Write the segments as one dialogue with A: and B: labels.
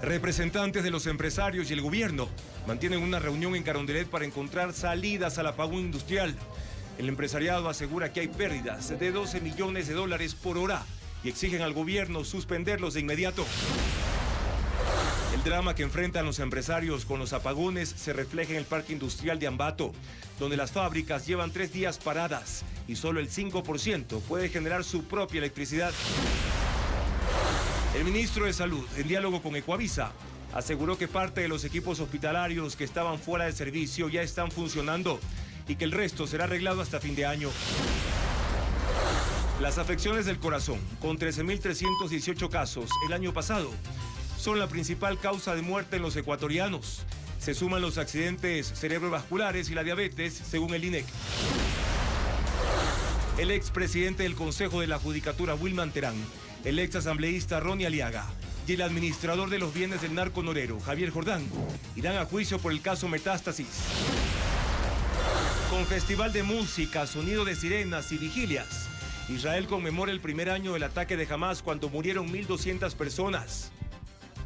A: Representantes de los empresarios y el gobierno mantienen una reunión en Carondelet para encontrar salidas al apagón industrial. El empresariado asegura que hay pérdidas de 12 millones de dólares por hora y exigen al gobierno suspenderlos de inmediato. El drama que enfrentan los empresarios con los apagones se refleja en el parque industrial de Ambato, donde las fábricas llevan 3 días paradas y solo el 5% puede generar su propia electricidad. El ministro de Salud, en diálogo con Ecuavisa, aseguró que parte de los equipos hospitalarios que estaban fuera de servicio ya están funcionando y que el resto será arreglado hasta fin de año. Las afecciones del corazón, con 13.318 casos el año pasado, son la principal causa de muerte en los ecuatorianos. Se suman los accidentes cerebrovasculares y la diabetes, según el INEC. El expresidente del Consejo de la Judicatura, Wilman Terán, el exasambleísta Ronnie Aliaga y el administrador de los bienes del narco norero, Javier Jordán, irán a juicio por el caso Metástasis. Con festival de música, sonido de sirenas y vigilias, Israel conmemora el primer año del ataque de Hamas cuando murieron 1.200 personas.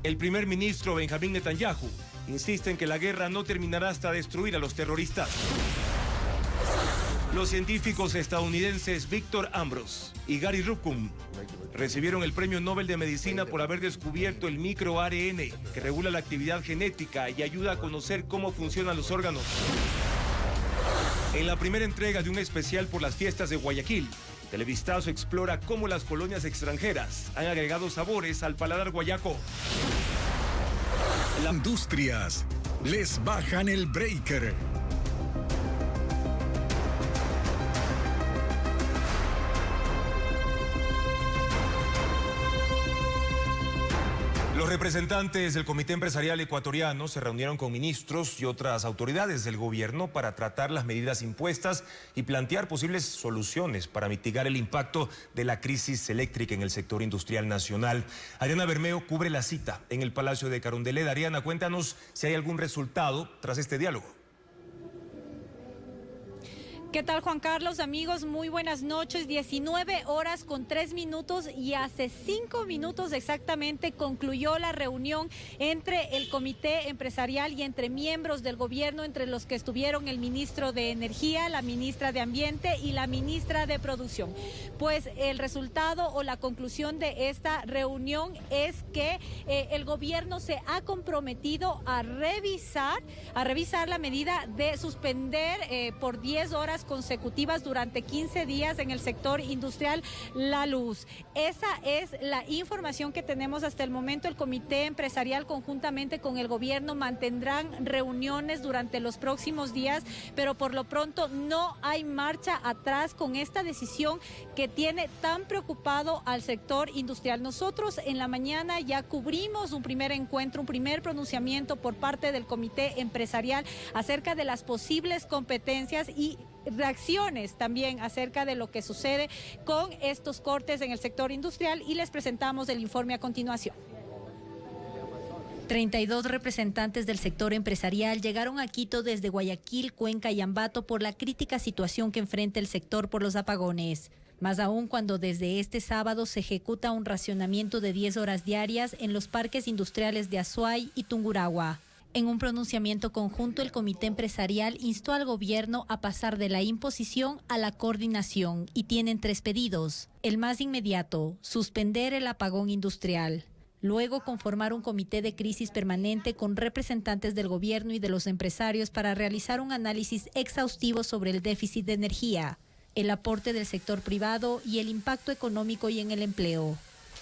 A: El primer ministro Benjamín Netanyahu insiste en que la guerra no terminará hasta destruir a los terroristas. Los científicos estadounidenses Victor Ambros y Gary Ruvkun recibieron el Premio Nobel de Medicina por haber descubierto el microARN, que regula la actividad genética y ayuda a conocer cómo funcionan los órganos. En la primera entrega de un especial por las fiestas de Guayaquil, Televistazo explora cómo las colonias extranjeras han agregado sabores al paladar guayaco.
B: Las industrias les bajan el breaker.
A: Los representantes del Comité Empresarial Ecuatoriano se reunieron con ministros y otras autoridades del gobierno para tratar las medidas impuestas y plantear posibles soluciones para mitigar el impacto de la crisis eléctrica en el sector industrial nacional. Ariana Bermeo cubre la cita en el Palacio de Carondelet. Ariana, cuéntanos si hay algún resultado tras este diálogo.
C: ¿Qué tal, Juan Carlos? Amigos, muy buenas noches. 19 horas con 3 minutos y hace 5 minutos exactamente concluyó la reunión entre el comité empresarial y entre miembros del gobierno, entre los que estuvieron el ministro de Energía, la ministra de Ambiente y la ministra de Producción. Pues el resultado o la conclusión de esta reunión es que el gobierno se ha comprometido a revisar la medida de suspender por 10 horas consecutivas durante 15 días en el sector industrial la luz. Esa es la información que tenemos hasta el momento. El comité empresarial conjuntamente con el gobierno mantendrán reuniones durante los próximos días, pero por lo pronto no hay marcha atrás con esta decisión que tiene tan preocupado al sector industrial. Nosotros en la mañana ya cubrimos un primer encuentro, un primer pronunciamiento por parte del comité empresarial acerca de las posibles competencias y reacciones también acerca de lo que sucede con estos cortes en el sector industrial, y les presentamos el informe a continuación. 32 representantes del sector empresarial llegaron a Quito desde Guayaquil, Cuenca y Ambato por la crítica situación que enfrenta el sector por los apagones. Más aún cuando desde este sábado se ejecuta un racionamiento de 10 horas diarias en los parques industriales de Azuay y Tungurahua. En un pronunciamiento conjunto, el comité empresarial instó al gobierno a pasar de la imposición a la coordinación y tienen 3 pedidos. El más inmediato, suspender el apagón industrial. Luego, conformar un comité de crisis permanente con representantes del gobierno y de los empresarios para realizar un análisis exhaustivo sobre el déficit de energía, el aporte del sector privado y el impacto económico y en el empleo.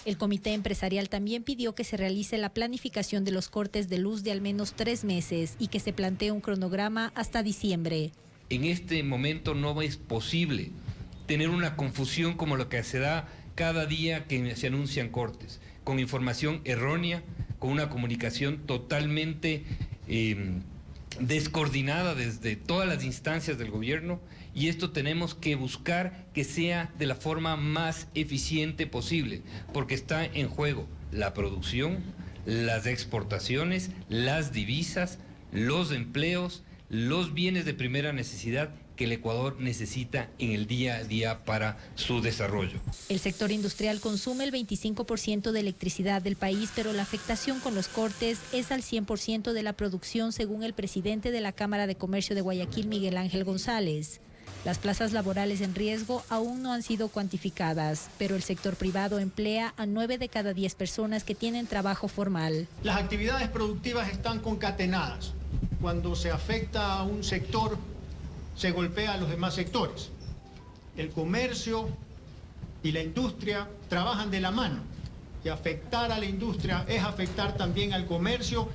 C: El comité empresarial también pidió que se realice la planificación de los cortes de luz de al menos 3 meses y que se plantee un cronograma hasta diciembre.
D: En este momento no es posible tener una confusión como lo que se da cada día que se anuncian cortes, con información errónea, con una comunicación totalmente descoordinada desde todas las instancias del gobierno, y esto tenemos que buscar que sea de la forma más eficiente posible, porque está en juego la producción, las exportaciones, las divisas, los empleos, los bienes de primera necesidad que el Ecuador necesita en el día a día para su desarrollo.
C: El sector industrial consume el 25% de electricidad del país, pero la afectación con los cortes es al 100% de la producción, según el presidente de la Cámara de Comercio de Guayaquil, Miguel Ángel González. Las plazas laborales en riesgo aún no han sido cuantificadas, pero el sector privado emplea a 9 de cada 10 personas que tienen trabajo formal.
E: Las actividades productivas están concatenadas. Cuando se afecta a un sector, se golpea a los demás sectores. El comercio y la industria trabajan de la mano. Y afectar a la industria es afectar también al comercio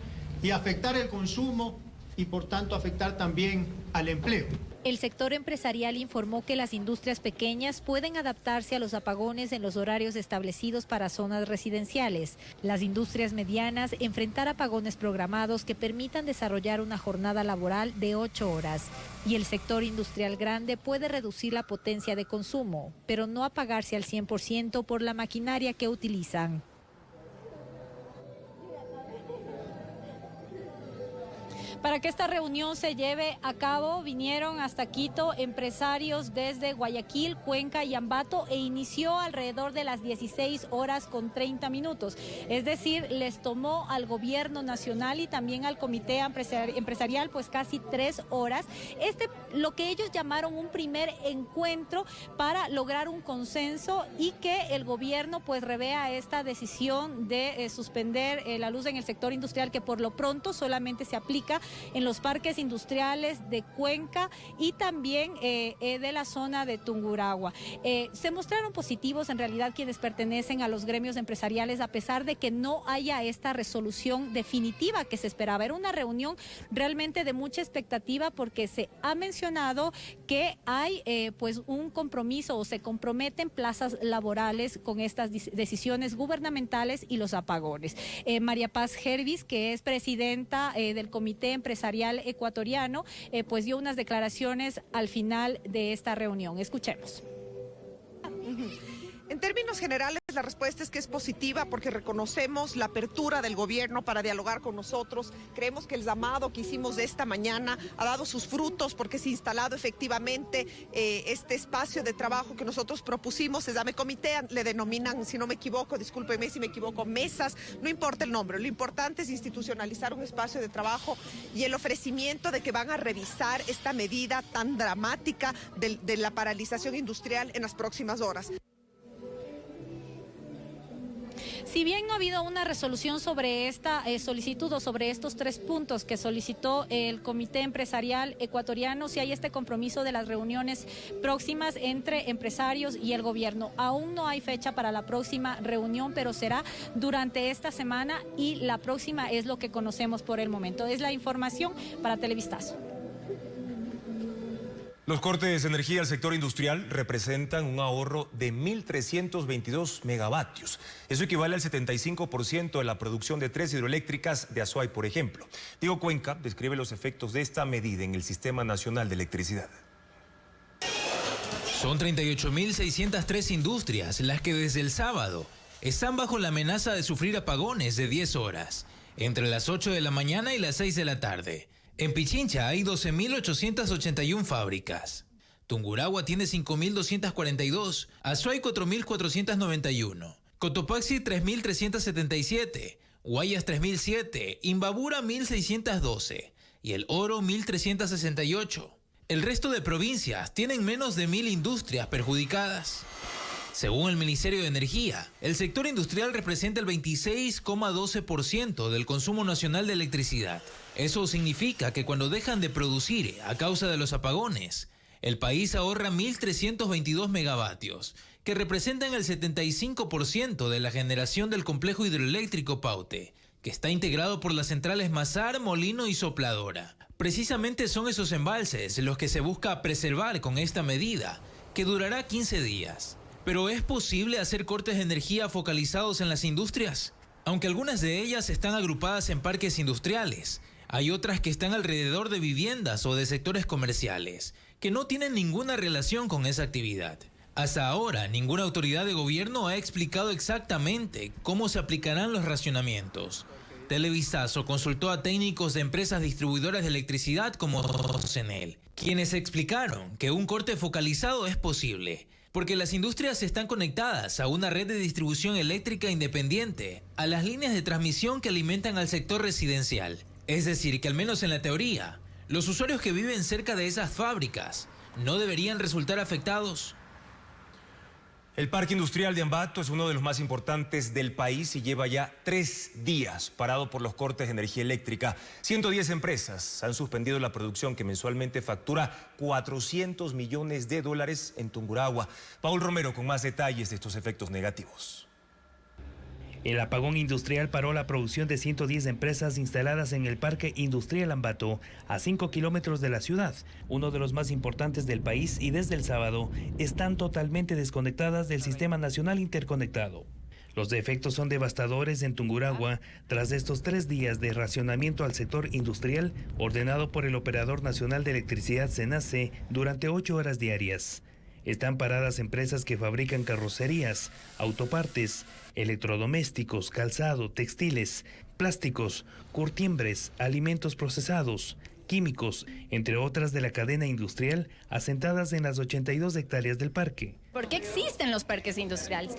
E: y afectar el consumo y por tanto afectar también al empleo.
C: El sector empresarial informó que las industrias pequeñas pueden adaptarse a los apagones en los horarios establecidos para zonas residenciales. Las industrias medianas enfrentar apagones programados que permitan desarrollar una jornada laboral de 8 horas. Y el sector industrial grande puede reducir la potencia de consumo, pero no apagarse al 100% por la maquinaria que utilizan. Para que esta reunión se lleve a cabo, vinieron hasta Quito empresarios desde Guayaquil, Cuenca y Ambato e inició alrededor de las 16 horas con 30 minutos. Es decir, les tomó al gobierno nacional y también al comité empresarial pues casi 3 horas. Lo que ellos llamaron un primer encuentro para lograr un consenso y que el gobierno pues revea esta decisión de suspender la luz en el sector industrial, que por lo pronto solamente se aplica en los parques industriales de Cuenca y también de la zona de Tungurahua. Se mostraron positivos en realidad quienes pertenecen a los gremios empresariales, a pesar de que no haya esta resolución definitiva que se esperaba. Era una reunión realmente de mucha expectativa porque se ha mencionado que hay pues un compromiso o se comprometen plazas laborales con estas decisiones gubernamentales y los apagones. María Paz Hervis, que es presidenta del Comité Empresarial Ecuatoriano, pues dio unas declaraciones al final de esta reunión. Escuchemos.
F: En términos generales, la respuesta es que es positiva porque reconocemos la apertura del gobierno para dialogar con nosotros. Creemos que el llamado que hicimos de esta mañana ha dado sus frutos porque se ha instalado efectivamente este espacio de trabajo que nosotros propusimos. Se llama comité, le denominan, si no me equivoco, discúlpeme si me equivoco, mesas, no importa el nombre. Lo importante es institucionalizar un espacio de trabajo y el ofrecimiento de que van a revisar esta medida tan dramática de la paralización industrial en las próximas horas.
C: Si bien no ha habido una resolución sobre esta solicitud o sobre estos 3 puntos que solicitó el Comité Empresarial Ecuatoriano, sí hay este compromiso de las reuniones próximas entre empresarios y el gobierno. Aún no hay fecha para la próxima reunión, pero será durante esta semana y la próxima es lo que conocemos por el momento. Es la información para Televistazo.
A: Los cortes de energía al sector industrial representan un ahorro de 1.322 megavatios. Eso equivale al 75% de la producción de 3 hidroeléctricas de Azuay, por ejemplo. Diego Cuenca describe los efectos de esta medida en el Sistema Nacional de Electricidad.
G: Son 38.603 industrias las que desde el sábado están bajo la amenaza de sufrir apagones de 10 horas, entre las 8 de la mañana y las 6 de la tarde. En Pichincha hay 12.881 fábricas. Tungurahua tiene 5.242, Azuay 4.491, Cotopaxi 3.377, Guayas 3.007, Imbabura 1.612 y El Oro 1.368. El resto de provincias tienen menos de 1.000 industrias perjudicadas. Según el Ministerio de Energía, el sector industrial representa el 26,12% del consumo nacional de electricidad. Eso significa que cuando dejan de producir a causa de los apagones, el país ahorra 1.322 megavatios, que representan el 75% de la generación del complejo hidroeléctrico Paute, que está integrado por las centrales Mazar, Molino y Sopladora. Precisamente son esos embalses los que se busca preservar con esta medida, que durará 15 días. ¿Pero es posible hacer cortes de energía focalizados en las industrias? Aunque algunas de ellas están agrupadas en parques industriales, hay otras que están alrededor de viviendas o de sectores comerciales, que no tienen ninguna relación con esa actividad. Hasta ahora, ninguna autoridad de gobierno ha explicado exactamente cómo se aplicarán los racionamientos. Televistazo consultó a técnicos de empresas distribuidoras de electricidad como Enel, quienes explicaron que un corte focalizado es posible, porque las industrias están conectadas a una red de distribución eléctrica independiente, a las líneas de transmisión que alimentan al sector residencial. Es decir, que al menos en la teoría, los usuarios que viven cerca de esas fábricas no deberían resultar afectados.
A: El parque industrial de Ambato es uno de los más importantes del país y lleva ya 3 días parado por los cortes de energía eléctrica. 110 empresas han suspendido la producción que mensualmente factura $400 millones en Tungurahua. Paul Romero con más detalles de estos efectos negativos.
H: El apagón industrial paró la producción de 110 empresas instaladas en el Parque Industrial Ambato, a 5 kilómetros de la ciudad, uno de los más importantes del país, y desde el sábado están totalmente desconectadas del Sistema Nacional Interconectado. Los efectos son devastadores en Tungurahua tras estos 3 días de racionamiento al sector industrial ordenado por el Operador Nacional de Electricidad SENACE durante 8 horas diarias. Están paradas empresas que fabrican carrocerías, autopartes, electrodomésticos, calzado, textiles, plásticos, curtiembres, alimentos procesados, químicos, entre otras de la cadena industrial asentadas en las 82 hectáreas del parque.
I: ¿Por qué existen los parques industriales?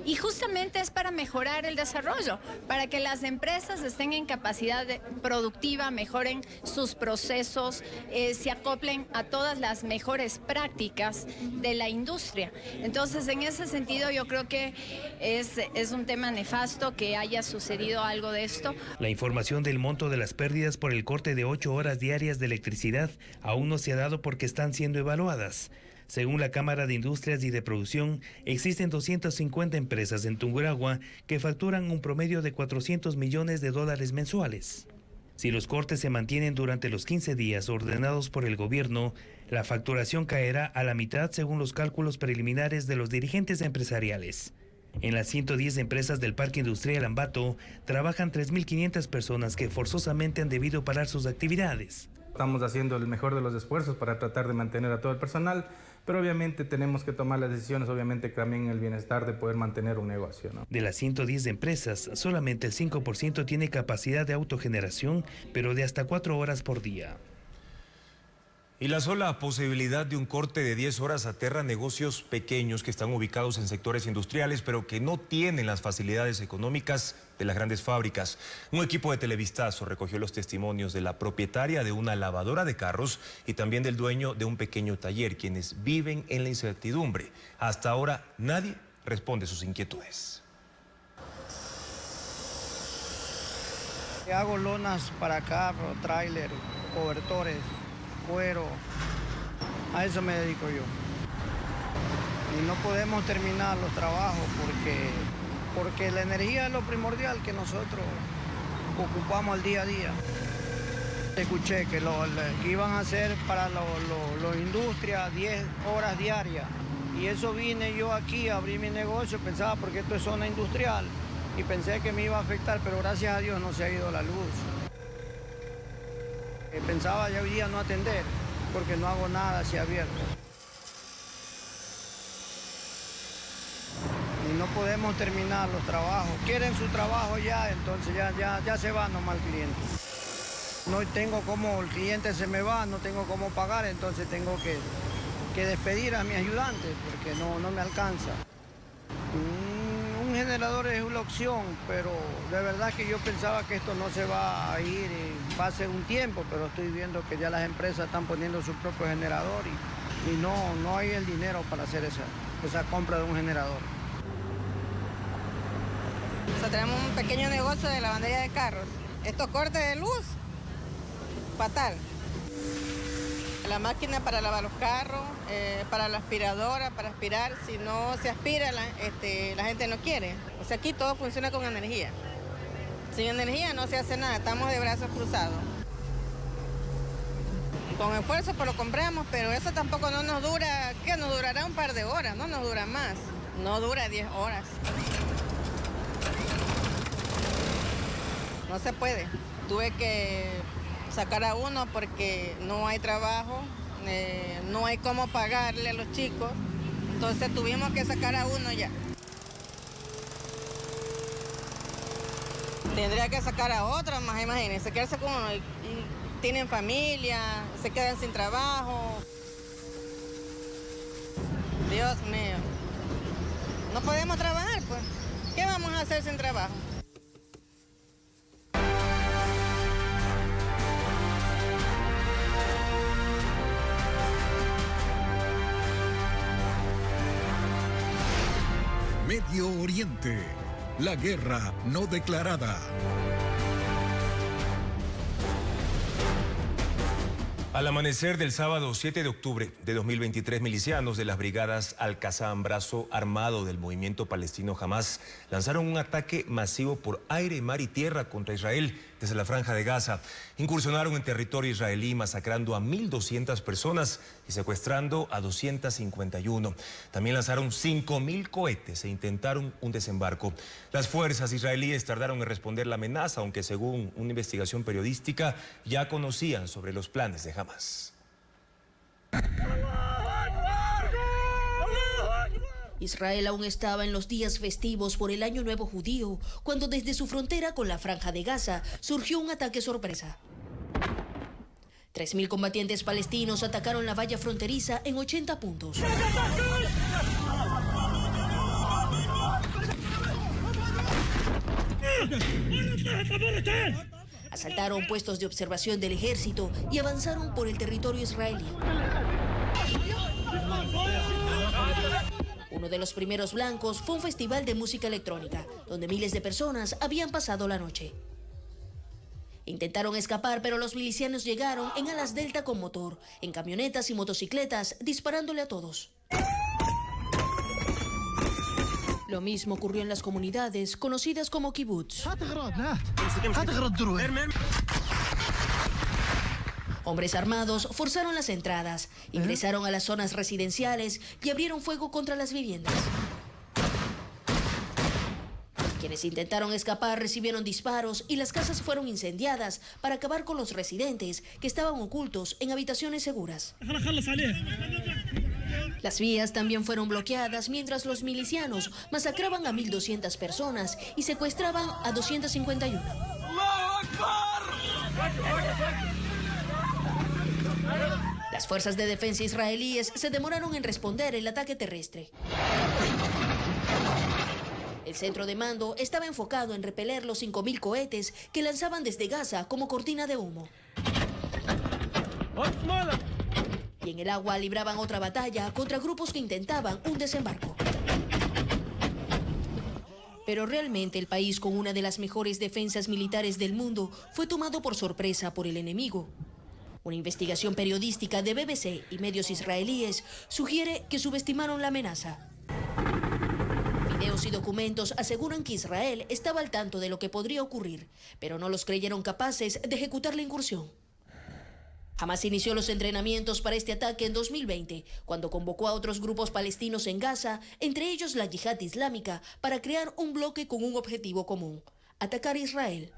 I: Y justamente es para mejorar el desarrollo, para que las empresas estén en capacidad productiva, mejoren sus procesos, se acoplen a todas las mejores prácticas de la industria. Entonces, en ese sentido, yo creo que es un tema nefasto que haya sucedido algo de esto.
H: La información del monto de las pérdidas por el corte de 8 horas diarias de electricidad aún no se ha dado porque están siendo evaluadas. Según la Cámara de Industrias y de Producción, existen 250 empresas en Tungurahua que facturan un promedio de $400 millones mensuales. Si los cortes se mantienen durante los 15 días ordenados por el gobierno, la facturación caerá a la mitad según los cálculos preliminares de los dirigentes empresariales. En las 110 empresas del Parque Industrial Ambato trabajan 3.500 personas que forzosamente han debido parar sus actividades.
J: Estamos haciendo el mejor de los esfuerzos para tratar de mantener a todo el personal, pero obviamente tenemos que tomar las decisiones, obviamente también el bienestar de poder mantener un negocio, ¿no?
H: De las 110 empresas, solamente el 5% tiene capacidad de autogeneración, pero de hasta 4 horas por día.
A: Y la sola posibilidad de un corte de 10 horas aterra negocios pequeños que están ubicados en sectores industriales, pero que no tienen las facilidades económicas de las grandes fábricas. Un equipo de Televistazo recogió los testimonios de la propietaria de una lavadora de carros y también del dueño de un pequeño taller, quienes viven en la incertidumbre. Hasta ahora nadie responde sus inquietudes.
K: Hago lonas para carro, tráiler, cobertores, cuero, a eso me dedico yo. Y no podemos terminar los trabajos porque la energía es lo primordial que nosotros ocupamos al día a día. Escuché que iban a hacer para los industrias 10 horas diarias y eso vine yo aquí a abrir mi negocio, pensaba porque esto es zona industrial y pensé que me iba a afectar, pero gracias a Dios no se ha ido la luz. Pensaba ya hoy día no atender, porque no hago nada así abierto. Y no podemos terminar los trabajos. Quieren su trabajo ya, entonces ya se va nomás el cliente. No tengo cómo, el cliente se me va, no tengo cómo pagar, entonces tengo que despedir a mi ayudante, porque no me alcanza. Un generador es una opción, pero de verdad que yo pensaba que esto no se va a ir, va a ser un tiempo, pero estoy viendo que ya las empresas están poniendo su propio generador y no hay el dinero para hacer esa compra de un generador.
L: O sea, tenemos un pequeño negocio de lavandería de carros. Estos cortes de luz, fatal. La máquina para lavar los carros, para la aspiradora, para aspirar. Si no se aspira, la gente no quiere. O sea, aquí todo funciona con energía. Sin energía no se hace nada, estamos de brazos cruzados. Con esfuerzo pues lo compramos, pero eso tampoco no nos dura, que nos durará un par de horas, no nos dura más. No dura 10 horas. No se puede. Tuve que sacar a uno porque no hay trabajo, no hay cómo pagarle a los chicos, entonces tuvimos que sacar a uno ya. Tendría que sacar a otros, más imagínense, quedarse con uno y tienen familia, se quedan sin trabajo. Dios mío. No podemos trabajar, pues. ¿Qué vamos a hacer sin trabajo?
B: Medio Oriente, la guerra no declarada.
A: Al amanecer del sábado 7 de octubre de 2023, milicianos de las brigadas Al-Qassam, brazo armado del movimiento palestino Hamas, lanzaron un ataque masivo por aire, mar y tierra contra Israel desde la Franja de Gaza. Incursionaron en territorio israelí, masacrando a 1.200 personas y secuestrando a 251. También lanzaron 5.000 cohetes e intentaron un desembarco. Las fuerzas israelíes tardaron en responder la amenaza, aunque según una investigación periodística ya conocían sobre los planes de Hamas.
M: Israel aún estaba en los días festivos por el Año Nuevo Judío, cuando desde su frontera con la Franja de Gaza surgió un ataque sorpresa. 3.000 combatientes palestinos atacaron la valla fronteriza en 80 puntos. Asaltaron puestos de observación del ejército y avanzaron por el territorio israelí. Uno de los primeros blancos fue un festival de música electrónica, donde miles de personas habían pasado la noche. Intentaron escapar, pero los milicianos llegaron en alas delta con motor, en camionetas y motocicletas, disparándole a todos. Lo mismo ocurrió en las comunidades conocidas como kibutz. Hombres armados forzaron las entradas, ingresaron a las zonas residenciales y abrieron fuego contra las viviendas. Quienes intentaron escapar recibieron disparos y las casas fueron incendiadas para acabar con los residentes que estaban ocultos en habitaciones seguras. Las vías también fueron bloqueadas mientras los milicianos masacraban a 1.200 personas y secuestraban a 251. Las fuerzas de defensa israelíes se demoraron en responder el ataque terrestre. El centro de mando estaba enfocado en repeler los 5.000 cohetes que lanzaban desde Gaza como cortina de humo. Y en el agua libraban otra batalla contra grupos que intentaban un desembarco. Pero realmente el país con una de las mejores defensas militares del mundo fue tomado por sorpresa por el enemigo. Una investigación periodística de BBC y medios israelíes sugiere que subestimaron la amenaza. Videos y documentos aseguran que Israel estaba al tanto de lo que podría ocurrir, pero no los creyeron capaces de ejecutar la incursión. Hamas inició los entrenamientos para este ataque en 2020, cuando convocó a otros grupos palestinos en Gaza, entre ellos la Yihad Islámica, para crear un bloque con un objetivo común: atacar a Israel.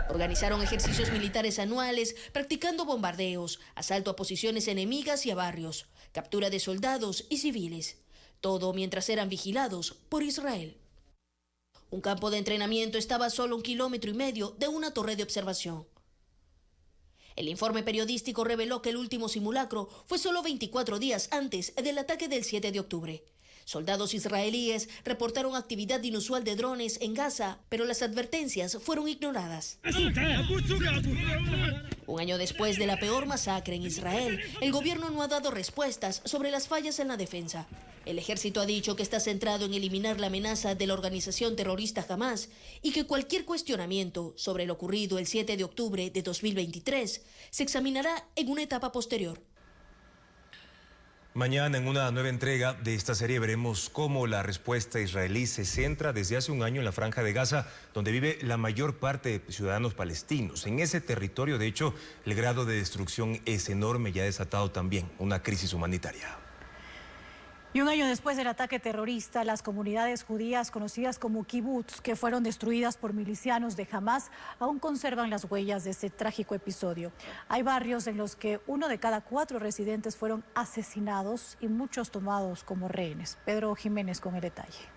M: Organizaron ejercicios militares anuales, practicando bombardeos, asalto a posiciones enemigas y a barrios, captura de soldados y civiles. Todo mientras eran vigilados por Israel. Un campo de entrenamiento estaba a solo 1,5 kilómetros de una torre de observación. El informe periodístico reveló que el último simulacro fue solo 24 días antes del ataque del 7 de octubre. Soldados israelíes reportaron actividad inusual de drones en Gaza, pero las advertencias fueron ignoradas. Un año después de la peor masacre en Israel, el gobierno no ha dado respuestas sobre las fallas en la defensa. El ejército ha dicho que está centrado en eliminar la amenaza de la organización terrorista Hamas y que cualquier cuestionamiento sobre lo ocurrido el 7 de octubre de 2023 se examinará en una etapa posterior.
A: Mañana, en una nueva entrega de esta serie, veremos cómo la respuesta israelí se centra desde hace un año en la Franja de Gaza, donde vive la mayor parte de ciudadanos palestinos. En ese territorio, de hecho, el grado de destrucción es enorme y ha desatado también una crisis humanitaria.
N: Y un año después del ataque terrorista, las comunidades judías conocidas como kibutz, que fueron destruidas por milicianos de Hamas, aún conservan las huellas de ese trágico episodio. Hay barrios en los que 1 de cada 4 residentes fueron asesinados y muchos tomados como rehenes. Pedro Jiménez con el detalle.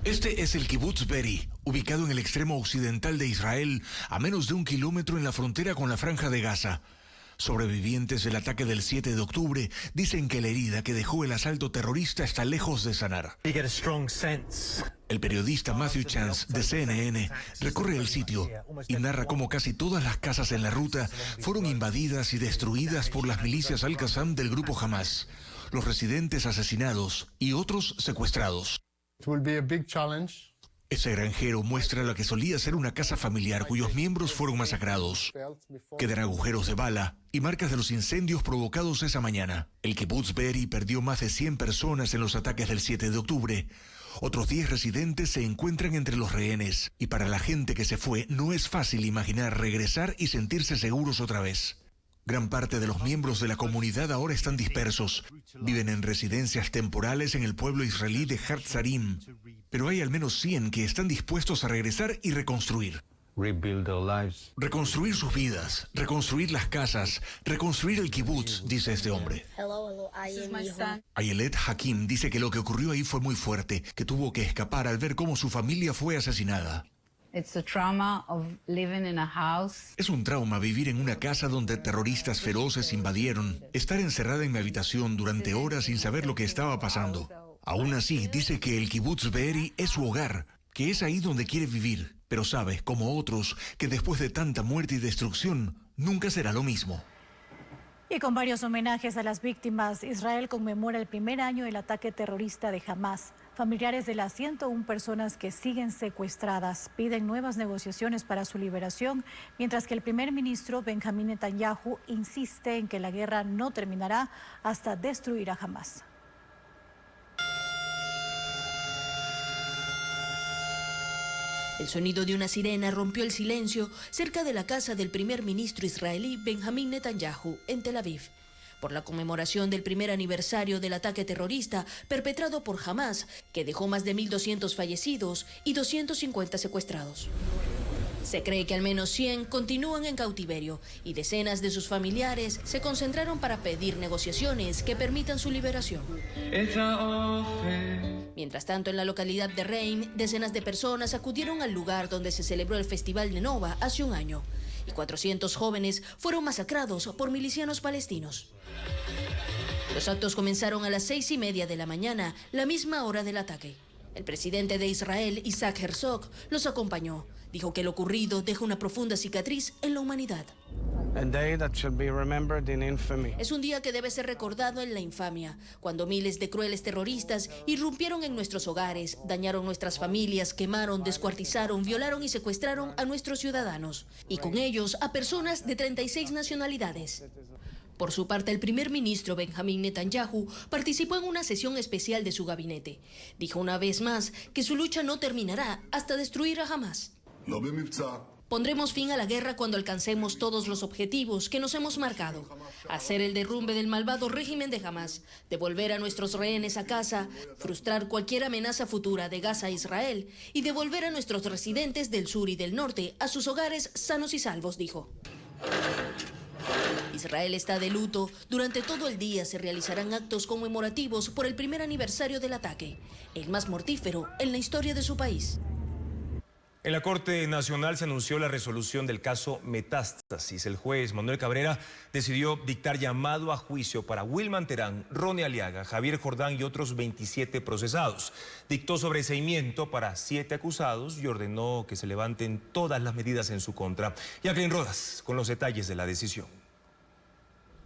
O: Este es el Kibutz Be'eri, ubicado en el extremo occidental de Israel, a menos de 1 kilómetro en la frontera con la Franja de Gaza. Sobrevivientes del ataque del 7 de octubre dicen que la herida que dejó el asalto terrorista está lejos de sanar. El periodista Matthew Chance de CNN recorre el sitio y narra cómo casi todas las casas en la ruta fueron invadidas y destruidas por las milicias Al-Qassam del grupo Hamas, los residentes asesinados y otros secuestrados. Ese granjero muestra lo que solía ser una casa familiar cuyos miembros fueron masacrados. Quedan agujeros de bala y marcas de los incendios provocados esa mañana. El Kibutz Be'eri perdió más de 100 personas en los ataques del 7 de octubre. Otros 10 residentes se encuentran entre los rehenes. Y para la gente que se fue, no es fácil imaginar regresar y sentirse seguros otra vez. Gran parte de los miembros de la comunidad ahora están dispersos. Viven en residencias temporales en el pueblo israelí de Hatzarim. Pero hay al menos 100 que están dispuestos a regresar y reconstruir. Reconstruir sus vidas, reconstruir las casas, reconstruir el kibutz, dice este hombre. Ayelet Hakim dice que lo que ocurrió ahí fue muy fuerte, que tuvo que escapar al ver cómo su familia fue asesinada. Es un trauma vivir en una casa donde terroristas feroces invadieron, estar encerrada en mi habitación durante horas sin saber lo que estaba pasando. Aún así, dice que el Kibutz Be'eri es su hogar, que es ahí donde quiere vivir, pero sabe, como otros, que después de tanta muerte y destrucción, nunca será lo mismo.
N: Y con varios homenajes a las víctimas, Israel conmemora el primer año del ataque terrorista de Hamas. Familiares de las 101 personas que siguen secuestradas piden nuevas negociaciones para su liberación, mientras que el primer ministro Benjamín Netanyahu insiste en que la guerra no terminará hasta destruir a Hamas.
M: El sonido de una sirena rompió el silencio cerca de la casa del primer ministro israelí Benjamín Netanyahu en Tel Aviv, por la conmemoración del primer aniversario del ataque terrorista perpetrado por Hamas, que dejó más de 1.200 fallecidos y 250 secuestrados. Se cree que al menos 100 continúan en cautiverio y decenas de sus familiares se concentraron para pedir negociaciones que permitan su liberación. Mientras tanto, en la localidad de Reim, decenas de personas acudieron al lugar donde se celebró el Festival de Nova hace un año, y 400 jóvenes fueron masacrados por milicianos palestinos. Los actos comenzaron a las 6:30 de la mañana, la misma hora del ataque. El presidente de Israel, Isaac Herzog, los acompañó. Dijo que lo ocurrido deja una profunda cicatriz en la humanidad. Es un día que debe ser recordado en la infamia, cuando miles de crueles terroristas irrumpieron en nuestros hogares, dañaron nuestras familias, quemaron, descuartizaron, violaron y secuestraron a nuestros ciudadanos, y con ellos a personas de 36 nacionalidades. Por su parte, el primer ministro Benjamín Netanyahu participó en una sesión especial de su gabinete. Dijo una vez más que su lucha no terminará hasta destruir a Hamas. Pondremos fin a la guerra cuando alcancemos todos los objetivos que nos hemos marcado. Hacer el derrumbe del malvado régimen de Hamas, devolver a nuestros rehenes a casa, frustrar cualquier amenaza futura de Gaza a Israel y devolver a nuestros residentes del sur y del norte a sus hogares sanos y salvos, dijo. Israel está de luto. Durante todo el día se realizarán actos conmemorativos por el primer aniversario del ataque, el más mortífero en la historia de su país.
A: En la Corte Nacional se anunció la resolución del caso Metástasis. El juez Manuel Cabrera decidió dictar llamado a juicio para Wilman Terán, Ronnie Aliaga, Javier Jordán y otros 27 procesados. Dictó sobreseimiento para 7 acusados y ordenó que se levanten todas las medidas en su contra. Jacqueline Rodas con los detalles de la decisión.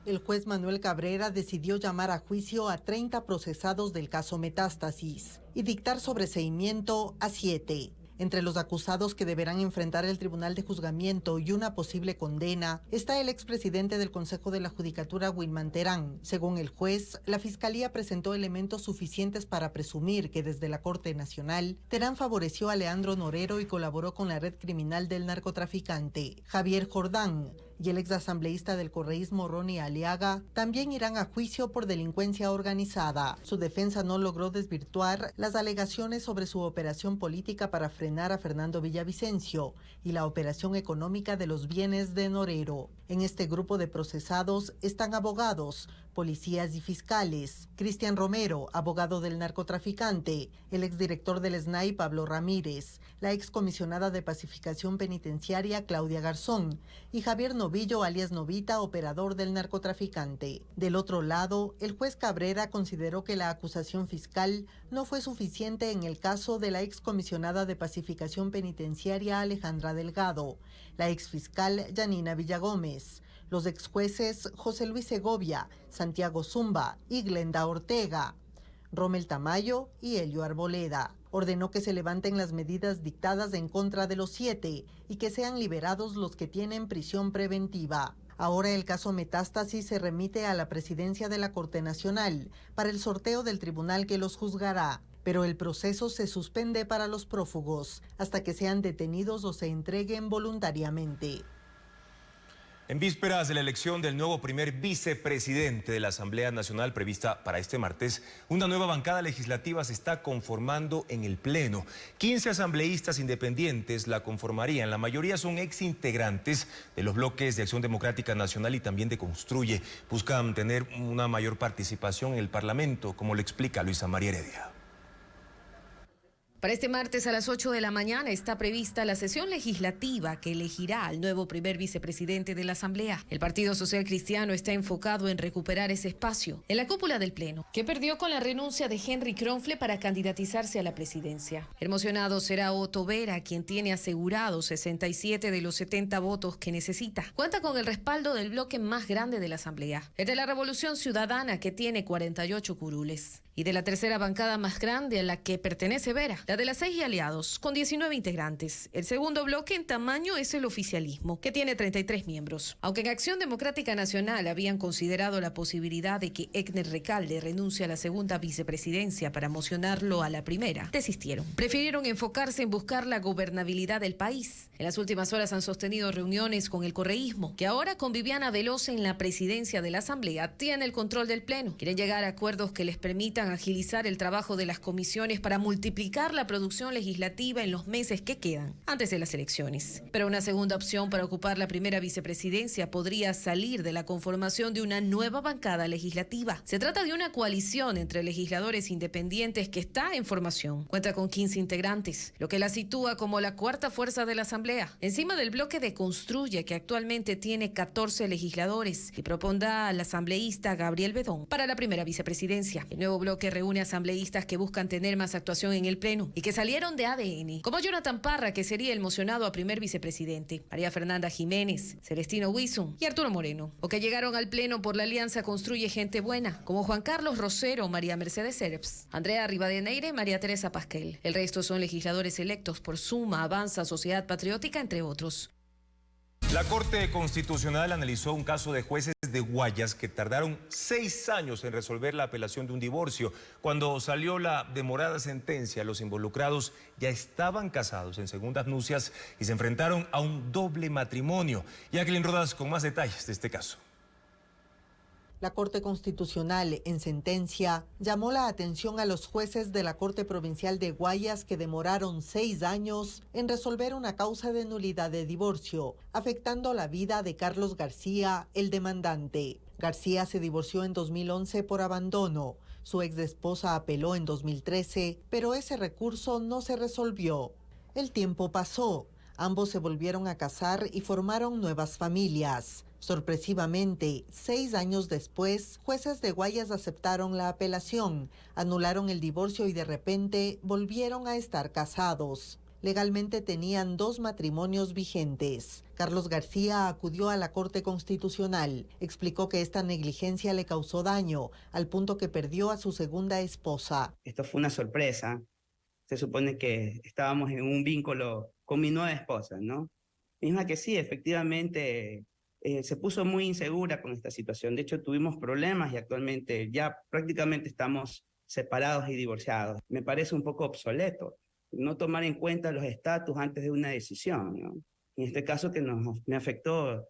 P: El juez Manuel Cabrera decidió llamar a juicio a 30 procesados del caso Metástasis y dictar sobreseimiento a 7. Entre los acusados que deberán enfrentar el Tribunal de Juzgamiento y una posible condena está el expresidente del Consejo de la Judicatura, Wilman Terán. Según el juez, la Fiscalía presentó elementos suficientes para presumir que desde la Corte Nacional, Terán favoreció a Leandro Norero y colaboró con la red criminal del narcotraficante. Javier Jordán y el exasambleísta del correísmo Ronnie Aliaga también irán a juicio por delincuencia organizada. Su defensa no logró desvirtuar las alegaciones sobre su operación política para frenar a Fernando Villavicencio y la operación económica de los bienes de Norero. En este grupo de procesados están abogados, policías y fiscales, Cristian Romero, abogado del narcotraficante, el exdirector del SNAI Pablo Ramírez, la excomisionada de pacificación penitenciaria Claudia Garzón y Javier Novillo alias Novita, operador del narcotraficante. Del otro lado, el juez Cabrera consideró que la acusación fiscal no fue suficiente en el caso de la excomisionada de pacificación penitenciaria Alejandra Delgado, la exfiscal Yanina Villagómez, los exjueces José Luis Segovia, Santiago Zumba y Glenda Ortega, Rommel Tamayo y Elio Arboleda. Ordenó que se levanten las medidas dictadas en contra de los 7 y que sean liberados los que tienen prisión preventiva. Ahora el caso Metástasis se remite a la presidencia de la Corte Nacional para el sorteo del tribunal que los juzgará, pero el proceso se suspende para los prófugos hasta que sean detenidos o se entreguen voluntariamente.
A: En vísperas de la elección del nuevo primer vicepresidente de la Asamblea Nacional prevista para este martes, una nueva bancada legislativa se está conformando en el Pleno. 15 asambleístas independientes la conformarían. La mayoría son exintegrantes de los bloques de Acción Democrática Nacional y también de Construye. Buscan tener una mayor participación en el Parlamento, como lo explica Luisa María Heredia.
Q: Para este martes a las 8 de la mañana está prevista la sesión legislativa que elegirá al nuevo primer vicepresidente de la Asamblea. El Partido Social Cristiano está enfocado en recuperar ese espacio en la cúpula del Pleno, que perdió con la renuncia de Henry Kronfle para candidatizarse a la presidencia. El mocionado será Otto Vera, quien tiene asegurados 67 de los 70 votos que necesita. Cuenta con el respaldo del bloque más grande de la Asamblea, el de la Revolución Ciudadana, que tiene 48 curules, y de la tercera bancada más grande a la que pertenece Vera, la de las 6 y aliados, con 19 integrantes. El segundo bloque en tamaño es el oficialismo, que tiene 33 miembros. Aunque en Acción Democrática Nacional habían considerado la posibilidad de que Egner Recalde renuncie a la segunda vicepresidencia para mocionarlo a la primera, desistieron. Prefirieron enfocarse en buscar la gobernabilidad del país. En las últimas horas han sostenido reuniones con el correísmo, que ahora con Viviana Veloz en la presidencia de la Asamblea tiene el control del Pleno. Quieren llegar a acuerdos que les permitan agilizar el trabajo de las comisiones para multiplicar la producción legislativa en los meses que quedan antes de las elecciones. Pero una segunda opción para ocupar la primera vicepresidencia podría salir de la conformación de una nueva bancada legislativa. Se trata de una coalición entre legisladores independientes que está en formación. Cuenta con 15 integrantes, lo que la sitúa como la cuarta fuerza de la Asamblea, encima del bloque de Construye, que actualmente tiene 14 legisladores, y propondrá al asambleísta Gabriel Bedón para la primera vicepresidencia. El nuevo bloque que reúne asambleístas que buscan tener más actuación en el Pleno y que salieron de ADN, como Jonathan Parra, que sería el mocionado a primer vicepresidente, María Fernanda Jiménez, Celestino Huizum y Arturo Moreno, o que llegaron al Pleno por la alianza Construye Gente Buena, como Juan Carlos Rosero, María Mercedes Serps, Andrea Rivadeneira y María Teresa Pasquel. El resto son legisladores electos por Suma, Avanza, Sociedad Patriótica, entre otros.
A: La Corte Constitucional analizó un caso de jueces de Guayas que tardaron 6 años en resolver la apelación de un divorcio. Cuando salió la demorada sentencia, los involucrados ya estaban casados en segundas nupcias y se enfrentaron a un doble matrimonio. Jacqueline Rodas con más detalles de este caso.
P: La Corte Constitucional, en sentencia, llamó la atención a los jueces de la Corte Provincial de Guayas que demoraron 6 años en resolver una causa de nulidad de divorcio, afectando la vida de Carlos García, el demandante. García se divorció en 2011 por abandono. Su exesposa apeló en 2013, pero ese recurso no se resolvió. El tiempo pasó. Ambos se volvieron a casar y formaron nuevas familias. Sorpresivamente, 6 años después, jueces de Guayas aceptaron la apelación, anularon el divorcio y de repente volvieron a estar casados. Legalmente tenían 2 matrimonios vigentes. Carlos García acudió a la Corte Constitucional. Explicó que esta negligencia le causó daño, al punto que perdió a su segunda esposa.
R: Esto fue una sorpresa. Se supone que estábamos en un vínculo con mi nueva esposa, ¿no? Misma que sí, efectivamente, se puso muy insegura con esta situación. De hecho, tuvimos problemas y actualmente ya prácticamente estamos separados y divorciados. Me parece un poco obsoleto no tomar en cuenta los estatus antes de una decisión, ¿no? En este caso que me afectó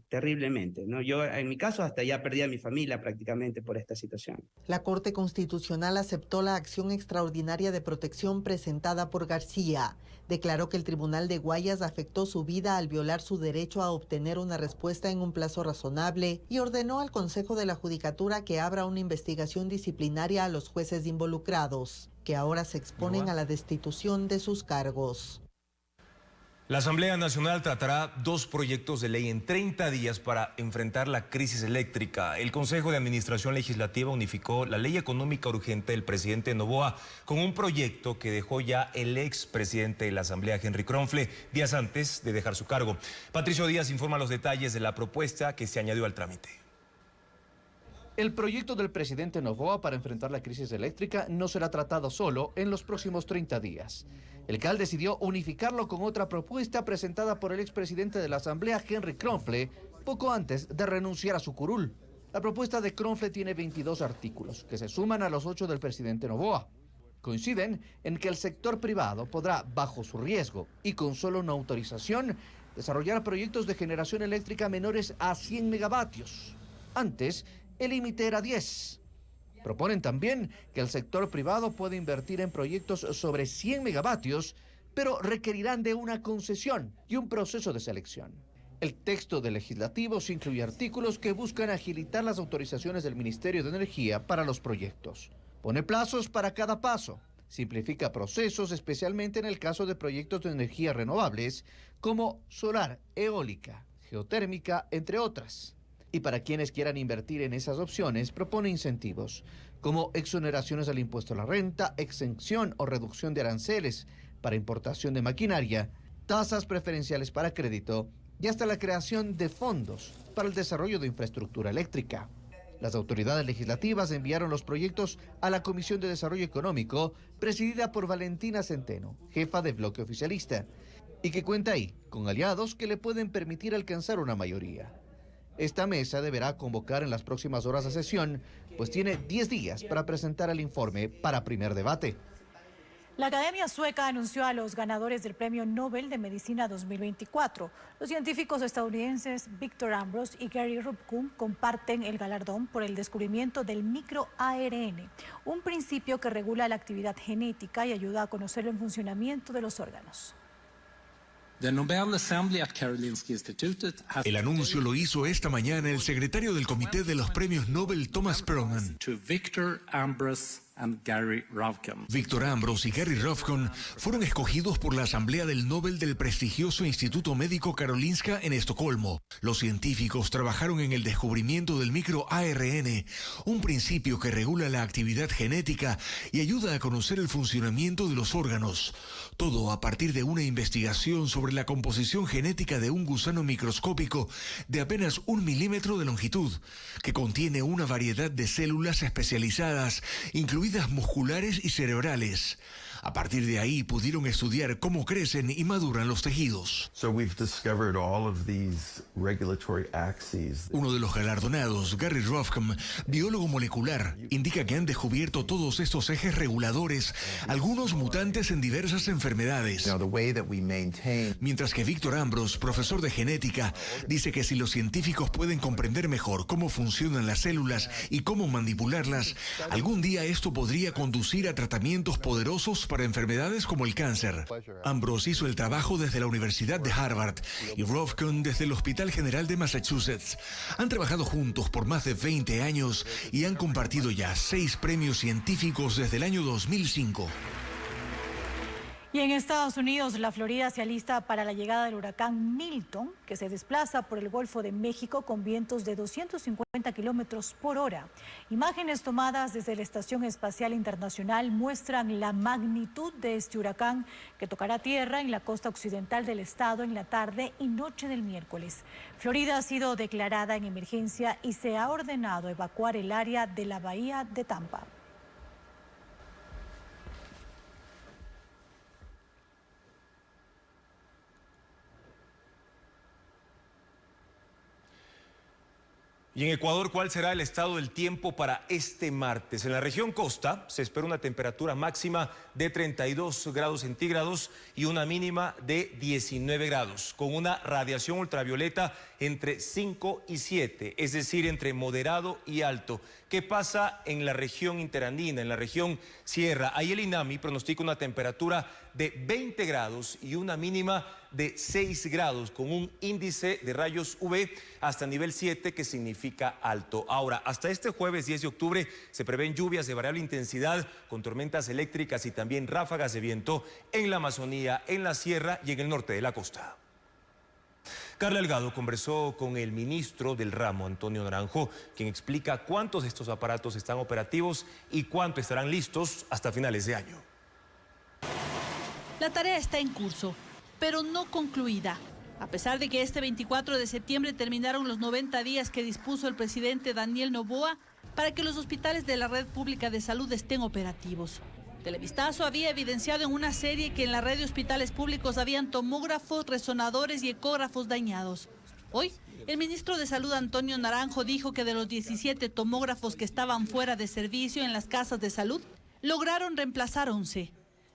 R: terriblemente, ¿no? Yo, en mi caso, hasta ya perdí a mi familia prácticamente por esta situación.
P: La Corte Constitucional aceptó la acción extraordinaria de protección presentada por García. Declaró que el Tribunal de Guayas afectó su vida al violar su derecho a obtener una respuesta en un plazo razonable y ordenó al Consejo de la Judicatura que abra una investigación disciplinaria a los jueces involucrados, que ahora se exponen a la destitución de sus cargos.
A: La Asamblea Nacional tratará 2 proyectos de ley en 30 días para enfrentar la crisis eléctrica. El Consejo de Administración Legislativa unificó la ley económica urgente del presidente Noboa con un proyecto que dejó ya el expresidente de la Asamblea, Henry Kronfle, días antes de dejar su cargo. Patricio Díaz informa los detalles de la propuesta que se añadió al trámite.
S: El proyecto del presidente Noboa para enfrentar la crisis eléctrica no será tratado solo en los próximos 30 días. El CAL decidió unificarlo con otra propuesta presentada por el expresidente de la Asamblea, Henry Kronfle, poco antes de renunciar a su curul. La propuesta de Kronfle tiene 22 artículos, que se suman a los 8 del presidente Noboa. Coinciden en que el sector privado podrá, bajo su riesgo y con solo una autorización, desarrollar proyectos de generación eléctrica menores a 100 megavatios. Antes, el límite era 10. Proponen también que el sector privado puede invertir en proyectos sobre 100 megavatios, pero requerirán de una concesión y un proceso de selección. El texto del legislativo se incluye artículos que buscan agilitar las autorizaciones del Ministerio de Energía para los proyectos. Pone plazos para cada paso, simplifica procesos, especialmente en el caso de proyectos de energía renovables, como solar, eólica, geotérmica, entre otras. Y para quienes quieran invertir en esas opciones, propone incentivos, como exoneraciones al impuesto a la renta, exención o reducción de aranceles para importación de maquinaria, tasas preferenciales para crédito y hasta la creación de fondos para el desarrollo de infraestructura eléctrica. Las autoridades legislativas enviaron los proyectos a la Comisión de Desarrollo Económico, presidida por Valentina Centeno, jefa de bloque oficialista, y que cuenta ahí con aliados que le pueden permitir alcanzar una mayoría. Esta mesa deberá convocar en las próximas horas a sesión, pues tiene 10 días para presentar el informe para primer debate.
N: La Academia Sueca anunció a los ganadores del Premio Nobel de Medicina 2024. Los científicos estadounidenses Victor Ambros y Gary Ruvkun comparten el galardón por el descubrimiento del microARN, un principio que regula la actividad genética y ayuda a conocer el funcionamiento de los órganos.
O: El anuncio lo hizo esta mañana el secretario del Comité de los Premios Nobel, Thomas Perlman. Victor Ambros y Gary Ruvkun fueron escogidos por la Asamblea del Nobel del prestigioso Instituto Médico Karolinska en Estocolmo. Los científicos trabajaron en el descubrimiento del microARN, un principio que regula la actividad genética y ayuda a conocer el funcionamiento de los órganos. Todo a partir de una investigación sobre la composición genética de un gusano microscópico de apenas 1 milímetro de longitud, que contiene una variedad de células especializadas, incluidas musculares y cerebrales. A partir de ahí pudieron estudiar cómo crecen y maduran los tejidos. Uno de los galardonados, Gary Ruvkun, biólogo molecular, indica que han descubierto todos estos ejes reguladores, algunos mutantes en diversas enfermedades. Mientras que Victor Ambros, profesor de genética, dice que si los científicos pueden comprender mejor cómo funcionan las células y cómo manipularlas, algún día esto podría conducir a tratamientos poderosos para enfermedades como el cáncer. Ambros hizo el trabajo desde la Universidad de Harvard y Ruvkun desde el Hospital General de Massachusetts. Han trabajado juntos por más de 20 años y han compartido ya 6 premios científicos desde el año 2005.
N: Y en Estados Unidos, la Florida se alista para la llegada del huracán Milton, que se desplaza por el Golfo de México con vientos de 250 kilómetros por hora. Imágenes tomadas desde la Estación Espacial Internacional muestran la magnitud de este huracán que tocará tierra en la costa occidental del estado en la tarde y noche del miércoles. Florida ha sido declarada en emergencia y se ha ordenado evacuar el área de la bahía de Tampa.
A: Y en Ecuador, ¿cuál será el estado del tiempo para este martes? En la región costa se espera una temperatura máxima de 32 grados centígrados y una mínima de 19 grados, con una radiación ultravioleta entre 5 y 7, es decir, entre moderado y alto. ¿Qué pasa en la región interandina, en la región sierra? Ahí el INAMI pronostica una temperatura de 20 grados y una mínima de 6 grados, con un índice de rayos UV hasta nivel 7, que significa alto. Ahora, hasta este jueves 10 de octubre se prevén lluvias de variable intensidad, con tormentas eléctricas y también ráfagas de viento en la Amazonía, en la sierra y en el norte de la costa. Carla Delgado conversó con el ministro del ramo, Antonio Naranjo, quien explica cuántos de estos aparatos están operativos y cuántos estarán listos hasta finales de año.
T: La tarea está en curso, pero no concluida. A pesar de que este 24 de septiembre terminaron los 90 días que dispuso el presidente Daniel Noboa para que los hospitales de la red pública de salud estén operativos. Televistazo había evidenciado en una serie que en la red de hospitales públicos habían tomógrafos, resonadores y ecógrafos dañados. Hoy, el ministro de Salud, Antonio Naranjo, dijo que de los 17 tomógrafos que estaban fuera de servicio en las casas de salud, lograron reemplazar 11.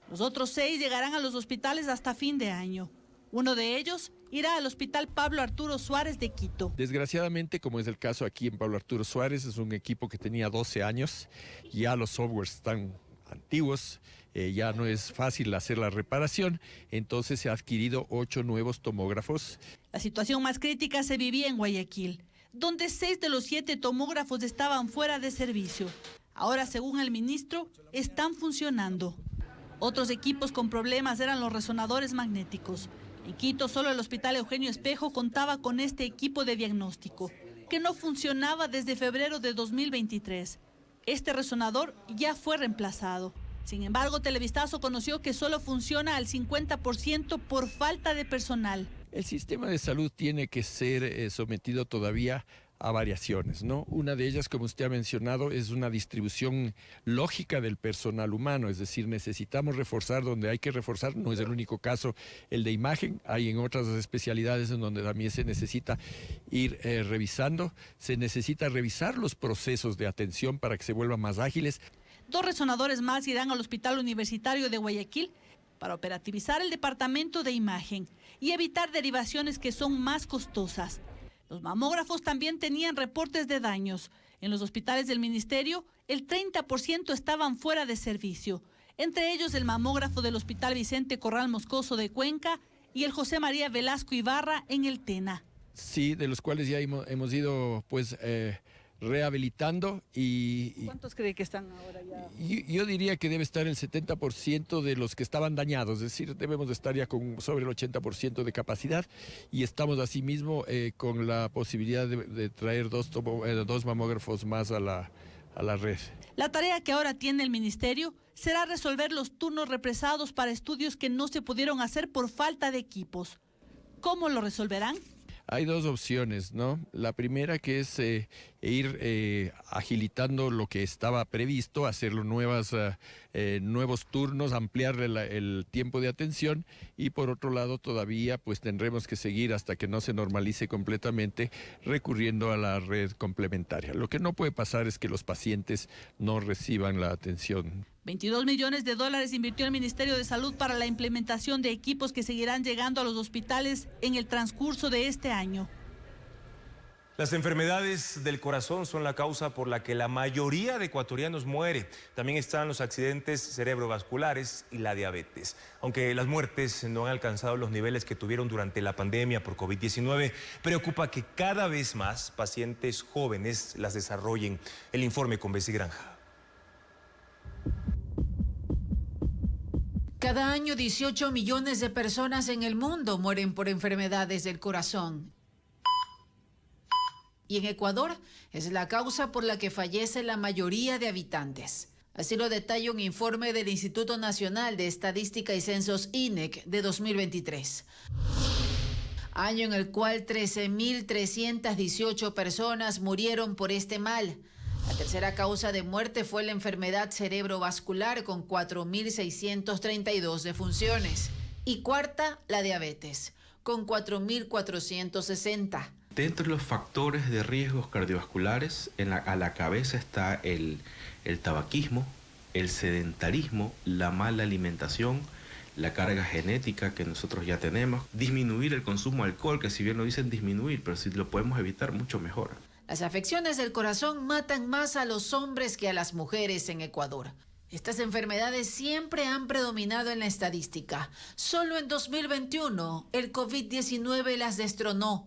T: Los otros 6 llegarán a los hospitales hasta fin de año. Uno de ellos irá al Hospital Pablo Arturo Suárez de Quito.
U: Desgraciadamente, como es el caso aquí en Pablo Arturo Suárez, es un equipo que tenía 12 años, ya los softwares están antiguos, ya no es fácil hacer la reparación, entonces se ha adquirido 8 nuevos tomógrafos.
T: La situación más crítica se vivía en Guayaquil, donde 6 de los 7 tomógrafos estaban fuera de servicio. Ahora, según el ministro, están funcionando. Otros equipos con problemas eran los resonadores magnéticos. En Quito, solo el Hospital Eugenio Espejo contaba con este equipo de diagnóstico, que no funcionaba desde febrero de 2023. Este resonador ya fue reemplazado. Sin embargo, Televistazo conoció que solo funciona al 50% por falta de personal.
U: El sistema de salud tiene que ser sometido todavía a variaciones, ¿no? Una de ellas, como usted ha mencionado, es una distribución lógica del personal humano, es decir, necesitamos reforzar donde hay que reforzar. No es el único caso el de imagen, hay en otras especialidades en donde también se necesita ir revisando, se necesita revisar los procesos de atención para que se vuelvan más ágiles.
T: 2 resonadores más irán al Hospital Universitario de Guayaquil para operativizar el departamento de imagen y evitar derivaciones que son más costosas. Los mamógrafos también tenían reportes de daños. En los hospitales del ministerio, el 30% estaban fuera de servicio, entre ellos el mamógrafo del Hospital Vicente Corral Moscoso de Cuenca y el José María Velasco Ibarra en el Tena.
U: Sí, de los cuales ya hemos ido pues rehabilitando y...
T: ¿Cuántos cree que están ahora ya?
U: Yo diría que debe estar el 70% de los que estaban dañados, es decir, debemos de estar ya con sobre el 80% de capacidad y estamos asimismo con la posibilidad de traer 2 mamógrafos más a la red.
T: La tarea que ahora tiene el ministerio será resolver los turnos represados para estudios que no se pudieron hacer por falta de equipos. ¿Cómo lo resolverán?
U: Hay 2 opciones, ¿no? La primera, que es ir agilitando lo que estaba previsto, hacerlo nuevos turnos, ampliar el tiempo de atención, y por otro lado todavía pues tendremos que seguir hasta que no se normalice completamente recurriendo a la red complementaria. Lo que no puede pasar es que los pacientes no reciban la atención.
T: 22 millones de dólares invirtió el Ministerio de Salud para la implementación de equipos que seguirán llegando a los hospitales en el transcurso de este año.
A: Las enfermedades del corazón son la causa por la que la mayoría de ecuatorianos muere. También están los accidentes cerebrovasculares y la diabetes. Aunque las muertes no han alcanzado los niveles que tuvieron durante la pandemia por COVID-19, preocupa que cada vez más pacientes jóvenes las desarrollen. El informe con Bessie Granja.
V: Cada año 18 millones de personas en el mundo mueren por enfermedades del corazón. Y en Ecuador es la causa por la que fallece la mayoría de habitantes. Así lo detalla un informe del Instituto Nacional de Estadística y Censos INEC de 2023. Año en el cual 13.318 personas murieron por este mal. La tercera causa de muerte fue la enfermedad cerebrovascular con 4.632 defunciones. Y cuarta, la diabetes, con 4.460.
D: Dentro de los factores de riesgos cardiovasculares, a la cabeza está el tabaquismo, el sedentarismo, la mala alimentación, la carga genética que nosotros ya tenemos, disminuir el consumo de alcohol, que si bien lo dicen disminuir, pero si lo podemos evitar, mucho mejor.
V: Las afecciones del corazón matan más a los hombres que a las mujeres en Ecuador. Estas enfermedades siempre han predominado en la estadística. Solo en 2021 el COVID-19 las destronó.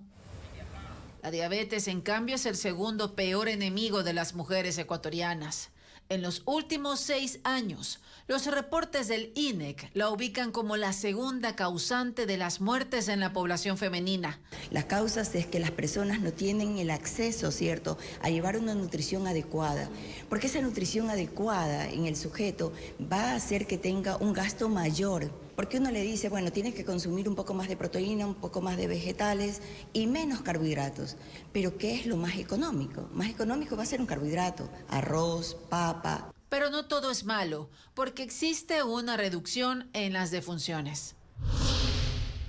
V: La diabetes, en cambio, es el segundo peor enemigo de las mujeres ecuatorianas. En los últimos 6 años, los reportes del INEC la ubican como la segunda causante de las muertes en la población femenina.
E: Las causas es que las personas no tienen el acceso, ¿cierto?, a llevar una nutrición adecuada, porque esa nutrición adecuada en el sujeto va a hacer que tenga un gasto mayor. Porque uno le dice, bueno, tienes que consumir un poco más de proteína, un poco más de vegetales y menos carbohidratos. Pero ¿qué es lo más económico? Más económico va a ser un carbohidrato, arroz, papa.
V: Pero no todo es malo, porque existe una reducción en las defunciones.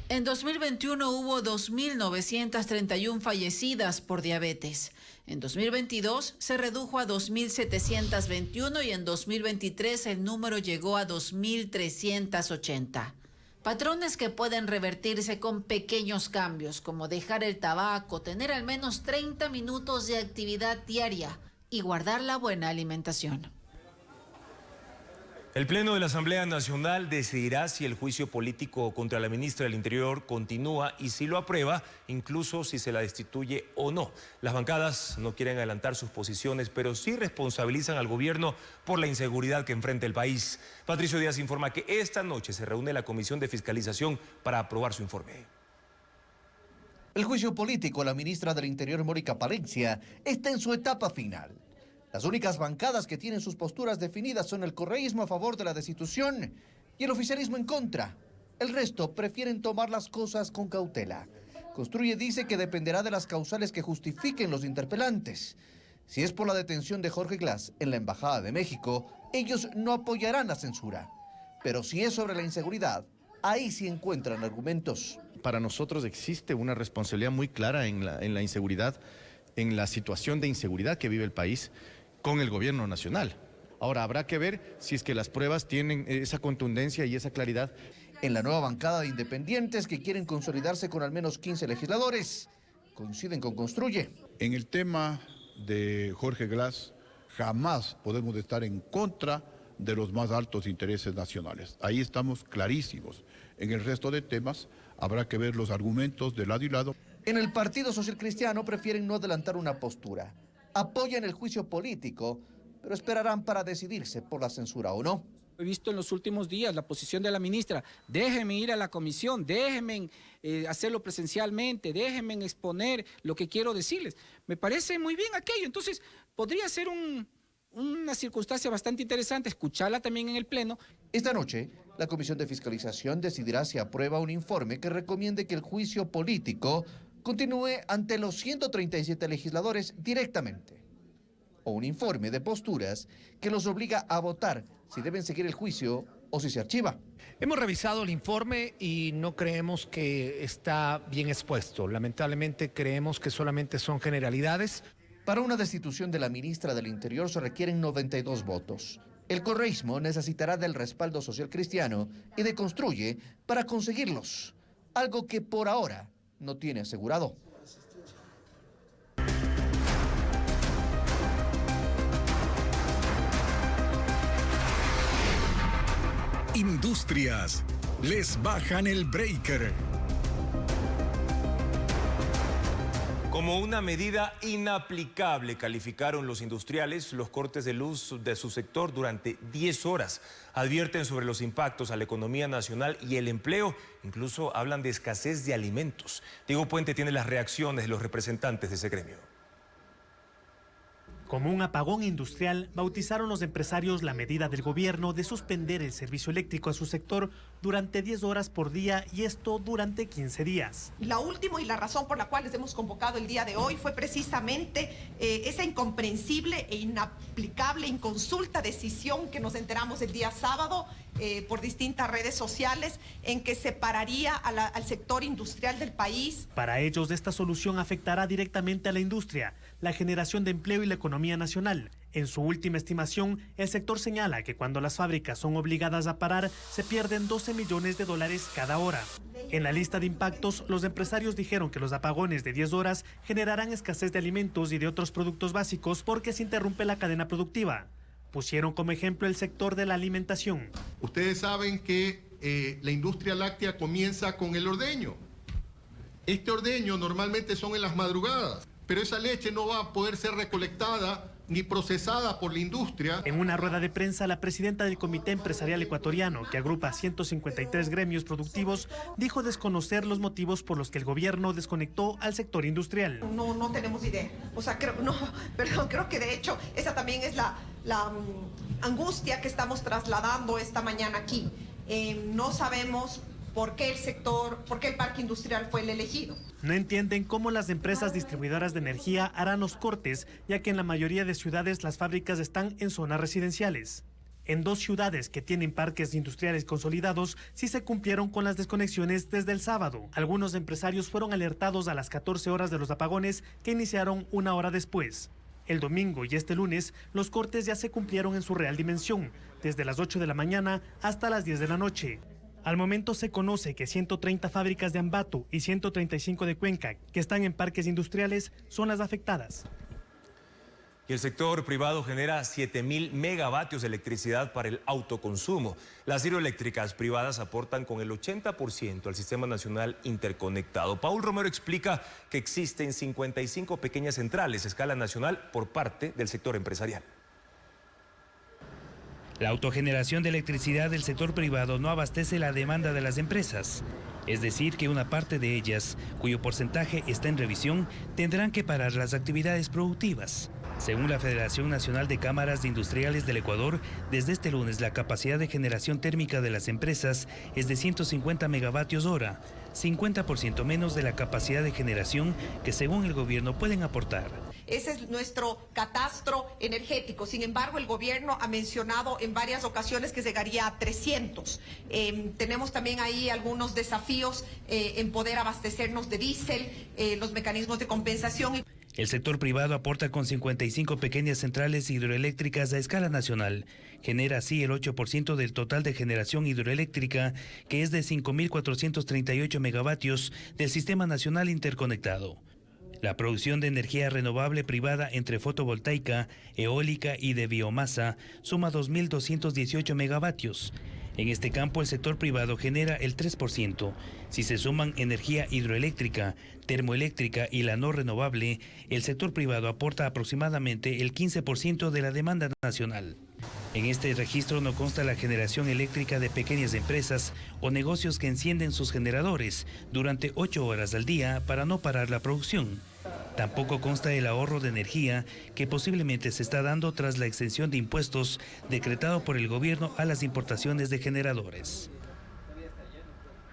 V: En 2021 hubo 2.931 fallecidas por diabetes. En 2022 se redujo a 2.721 y en 2023 el número llegó a 2.380. Patrones que pueden revertirse con pequeños cambios, como dejar el tabaco, tener al menos 30 minutos de actividad diaria y guardar la buena alimentación.
A: El Pleno de la Asamblea Nacional decidirá si el juicio político contra la ministra del Interior continúa y si lo aprueba, incluso si se la destituye o no. Las bancadas no quieren adelantar sus posiciones, pero sí responsabilizan al gobierno por la inseguridad que enfrenta el país. Patricio Díaz informa que esta noche se reúne la Comisión de Fiscalización para aprobar su informe.
S: El juicio político a la ministra del Interior, Mónica Palencia, está en su etapa final. Las únicas bancadas que tienen sus posturas definidas son el correísmo a favor de la destitución y el oficialismo en contra. El resto prefieren tomar las cosas con cautela. Construye dice que dependerá de las causales que justifiquen los interpelantes. Si es por la detención de Jorge Glass en la Embajada de México, ellos no apoyarán la censura. Pero si es sobre la inseguridad, ahí sí encuentran argumentos.
W: Para nosotros existe una responsabilidad muy clara en la inseguridad, en la situación de inseguridad que vive el país, con el gobierno nacional. Ahora habrá que ver si es que las pruebas tienen esa contundencia y esa claridad.
S: En la nueva bancada de independientes que quieren consolidarse con al menos 15 legisladores, coinciden con Construye.
X: En el tema de Jorge Glass, jamás podemos estar en contra de los más altos intereses nacionales. Ahí estamos clarísimos. En el resto de temas habrá que ver los argumentos de lado y lado.
S: En el Partido Social Cristiano prefieren no adelantar una postura. Apoyan el juicio político, pero esperarán para decidirse por la censura o no.
Y: He visto en los últimos días la posición de la ministra, déjenme ir a la comisión, déjenme hacerlo presencialmente, déjenme exponer lo que quiero decirles. Me parece muy bien aquello, entonces podría ser una circunstancia bastante interesante, escucharla también en el Pleno.
S: Esta noche, la Comisión de Fiscalización decidirá si aprueba un informe que recomiende que el juicio político continúe ante los 137 legisladores directamente, o un informe de posturas que los obliga a votar si deben seguir el juicio o si se archiva.
Z: Hemos revisado el informe y no creemos que está bien expuesto. Lamentablemente creemos que solamente son generalidades.
S: Para una destitución de la ministra del Interior se requieren 92 votos. El correísmo necesitará del respaldo social cristiano y de Construye para conseguirlos, algo que por ahora no tiene asegurado.
B: Industrias. Les bajan el breaker.
A: Como una medida inaplicable, calificaron los industriales los cortes de luz de su sector durante 10 horas. Advierten sobre los impactos a la economía nacional y el empleo. Incluso hablan de escasez de alimentos. Diego Puente tiene las reacciones de los representantes de ese gremio.
C: Como un apagón industrial, bautizaron los empresarios la medida del gobierno de suspender el servicio eléctrico a su sector durante 10 horas por día y esto durante 15 días.
F: La última y la razón por la cual les hemos convocado el día de hoy fue precisamente esa incomprensible e inaplicable, inconsulta decisión que nos enteramos el día sábado por distintas redes sociales en que separaría al sector industrial del país.
C: Para ellos, esta solución afectará directamente a la industria, la generación de empleo y la economía nacional. En su última estimación, el sector señala que cuando las fábricas son obligadas a parar, se pierden $12 millones cada hora. En la lista de impactos, los empresarios dijeron que los apagones de 10 horas generarán escasez de alimentos y de otros productos básicos porque se interrumpe la cadena productiva. Pusieron como ejemplo el sector de la alimentación.
G: Ustedes saben que la industria láctea comienza con el ordeño. Este ordeño normalmente son en las madrugadas, pero esa leche no va a poder ser recolectada ni procesada por la industria.
C: En una rueda de prensa, la presidenta del Comité Empresarial Ecuatoriano, que agrupa 153 gremios productivos, dijo desconocer los motivos por los que el gobierno desconectó al sector industrial.
F: No tenemos idea. O sea, creo que de hecho esa también es la angustia que estamos trasladando esta mañana aquí. No sabemos por qué el parque industrial fue el elegido.
C: No entienden cómo las empresas distribuidoras de energía harán los cortes, ya que en la mayoría de ciudades las fábricas están en zonas residenciales. En 2 ciudades que tienen parques industriales consolidados, sí se cumplieron con las desconexiones desde el sábado. Algunos empresarios fueron alertados a las 14 horas de los apagones que iniciaron 1 hora después. El domingo y este lunes, los cortes ya se cumplieron en su real dimensión, desde las 8 de la mañana hasta las 10 de la noche. Al momento se conoce que 130 fábricas de Ambato y 135 de Cuenca, que están en parques industriales, son las afectadas.
A: Y el sector privado genera 7.000 megavatios de electricidad para el autoconsumo. Las hidroeléctricas privadas aportan con el 80% al Sistema Nacional Interconectado. Paul Romero explica que existen 55 pequeñas centrales a escala nacional por parte del sector empresarial.
H: La autogeneración de electricidad del sector privado no abastece la demanda de las empresas. Es decir, que una parte de ellas, cuyo porcentaje está en revisión, tendrán que parar las actividades productivas. Según la Federación Nacional de Cámaras de Industriales del Ecuador, desde este lunes la capacidad de generación térmica de las empresas es de 150 megavatios hora, 50% menos de la capacidad de generación que según el gobierno pueden aportar.
F: Ese es nuestro catastro energético. Sin embargo, el gobierno ha mencionado en varias ocasiones que llegaría a 300. Tenemos también ahí algunos desafíos en poder abastecernos de diésel, los mecanismos de compensación.
H: El sector privado aporta con 55 pequeñas centrales hidroeléctricas a escala nacional. Genera así el 8% del total de generación hidroeléctrica, que es de 5.438 megavatios del Sistema Nacional Interconectado. La producción de energía renovable privada entre fotovoltaica, eólica y de biomasa suma 2.218 megavatios. En este campo el sector privado genera el 3%. Si se suman energía hidroeléctrica, termoeléctrica y la no renovable, el sector privado aporta aproximadamente el 15% de la demanda nacional. En este registro no consta la generación eléctrica de pequeñas empresas o negocios que encienden sus generadores durante 8 horas al día para no parar la producción. Tampoco consta el ahorro de energía que posiblemente se está dando tras la exención de impuestos decretado por el gobierno a las importaciones de generadores.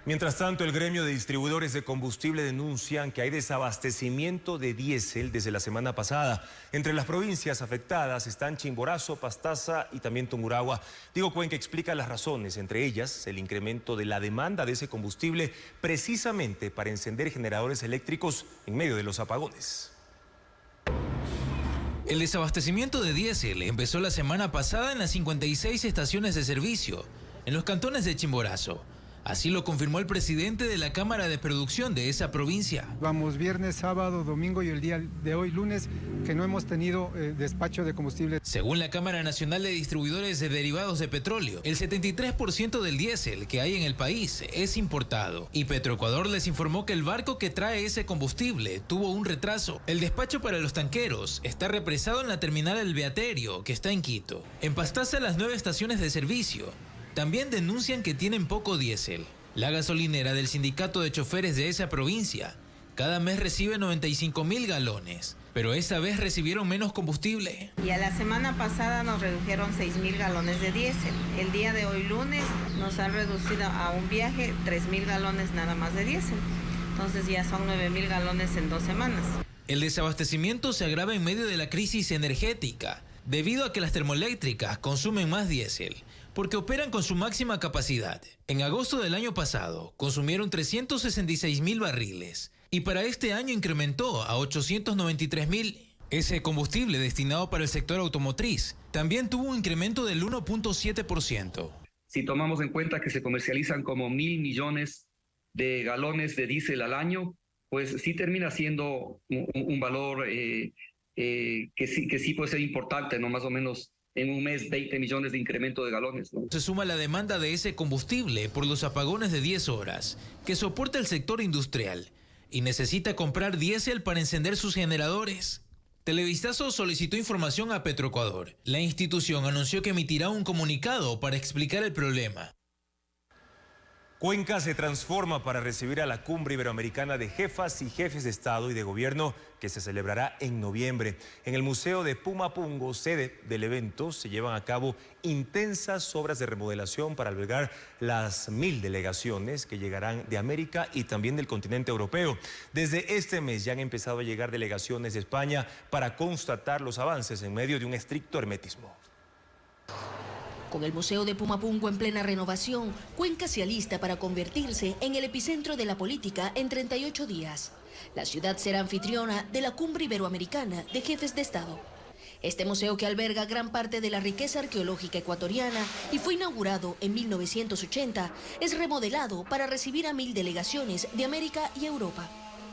A: Mientras tanto, el gremio de distribuidores de combustible denuncian que hay desabastecimiento de diésel desde la semana pasada. Entre las provincias afectadas están Chimborazo, Pastaza y también Tungurahua. Diego Cuenca explica las razones, entre ellas el incremento de la demanda de ese combustible precisamente para encender generadores eléctricos en medio de los apagones.
I: El desabastecimiento de diésel empezó la semana pasada en las 56 estaciones de servicio, en los cantones de Chimborazo. Así lo confirmó el presidente de la Cámara de Producción de esa provincia.
J: Vamos viernes, sábado, domingo y el día de hoy, lunes, que no hemos tenido despacho de combustible.
I: Según la Cámara Nacional de Distribuidores de Derivados de Petróleo, el 73% del diésel que hay en el país es importado. Y Petroecuador les informó que el barco que trae ese combustible tuvo un retraso. El despacho para los tanqueros está represado en la terminal El Beaterio, que está en Quito. En Pastaza, las 9 estaciones de servicio también denuncian que tienen poco diésel. La gasolinera del sindicato de choferes de esa provincia cada mes recibe 95.000 galones. pero esta vez recibieron menos combustible.
K: Y a la semana pasada nos redujeron 6.000 galones de diésel. El día de hoy lunes nos han reducido a un viaje 3.000 galones nada más de diésel. Entonces ya son 9.000 galones en 2 semanas.
I: El desabastecimiento se agrava en medio de la crisis energética, debido a que las termoeléctricas consumen más diésel, porque operan con su máxima capacidad. En agosto del año pasado, consumieron 366.000 barriles, y para este año incrementó a 893.000. Ese combustible destinado para el sector automotriz también tuvo un incremento del 1.7%.
L: Si tomamos en cuenta que se comercializan como 1.000 millones de galones de diésel al año, pues sí termina siendo un valor que sí puede ser importante, ¿no? Más o menos en un mes 20 millones de incremento de galones, ¿no?
I: Se suma la demanda de ese combustible por los apagones de 10 horas que soporta el sector industrial y necesita comprar diésel para encender sus generadores. Televistazo solicitó información a Petroecuador. La institución anunció que emitirá un comunicado para explicar el problema.
A: Cuenca se transforma para recibir a la Cumbre Iberoamericana de Jefas y Jefes de Estado y de Gobierno que se celebrará en noviembre. En el Museo de Pumapungo, sede del evento, se llevan a cabo intensas obras de remodelación para albergar las 1.000 delegaciones que llegarán de América y también del continente europeo. Desde este mes ya han empezado a llegar delegaciones de España para constatar los avances en medio de un estricto hermetismo.
M: Con el Museo de Pumapungo en plena renovación, Cuenca se alista para convertirse en el epicentro de la política en 38 días. La ciudad será anfitriona de la Cumbre Iberoamericana de Jefes de Estado. Este museo, que alberga gran parte de la riqueza arqueológica ecuatoriana y fue inaugurado en 1980, es remodelado para recibir a 1.000 delegaciones de América y Europa.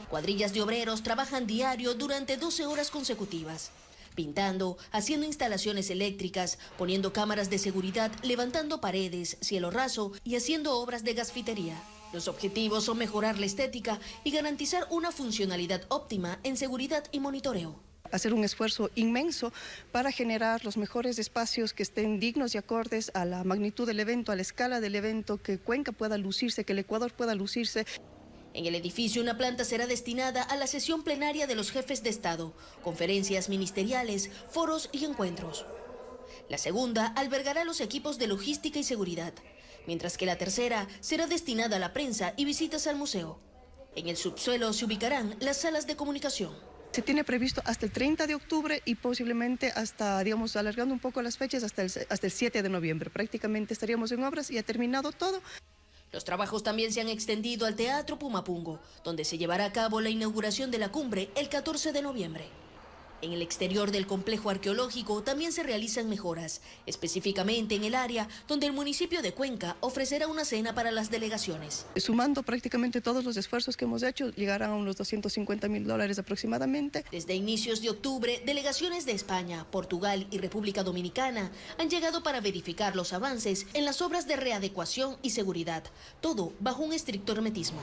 M: Cuadrillas de obreros trabajan diario durante 12 horas consecutivas, pintando, haciendo instalaciones eléctricas, poniendo cámaras de seguridad, levantando paredes, cielo raso y haciendo obras de gasfitería. Los objetivos son mejorar la estética y garantizar una funcionalidad óptima en seguridad y monitoreo.
P: Hacer un esfuerzo inmenso para generar los mejores espacios que estén dignos y acordes a la magnitud del evento, a la escala del evento, que Cuenca pueda lucirse, que el Ecuador pueda lucirse.
M: En el edificio, una planta será destinada a la sesión plenaria de los jefes de Estado, conferencias ministeriales, foros y encuentros. La segunda albergará los equipos de logística y seguridad, mientras que la tercera será destinada a la prensa y visitas al museo. En el subsuelo se ubicarán las salas de comunicación.
P: Se tiene previsto hasta el 30 de octubre y posiblemente hasta, digamos, alargando un poco las fechas, hasta el 7 de noviembre. Prácticamente estaríamos en obras y ha terminado todo.
M: Los trabajos también se han extendido al Teatro Pumapungo, donde se llevará a cabo la inauguración de la cumbre el 14 de noviembre. En el exterior del complejo arqueológico también se realizan mejoras, específicamente en el área donde el municipio de Cuenca ofrecerá una cena para las delegaciones.
P: Sumando prácticamente todos los esfuerzos que hemos hecho, llegarán a unos $250.000 aproximadamente.
M: Desde inicios de octubre, delegaciones de España, Portugal y República Dominicana han llegado para verificar los avances en las obras de readecuación y seguridad, todo bajo un estricto hermetismo.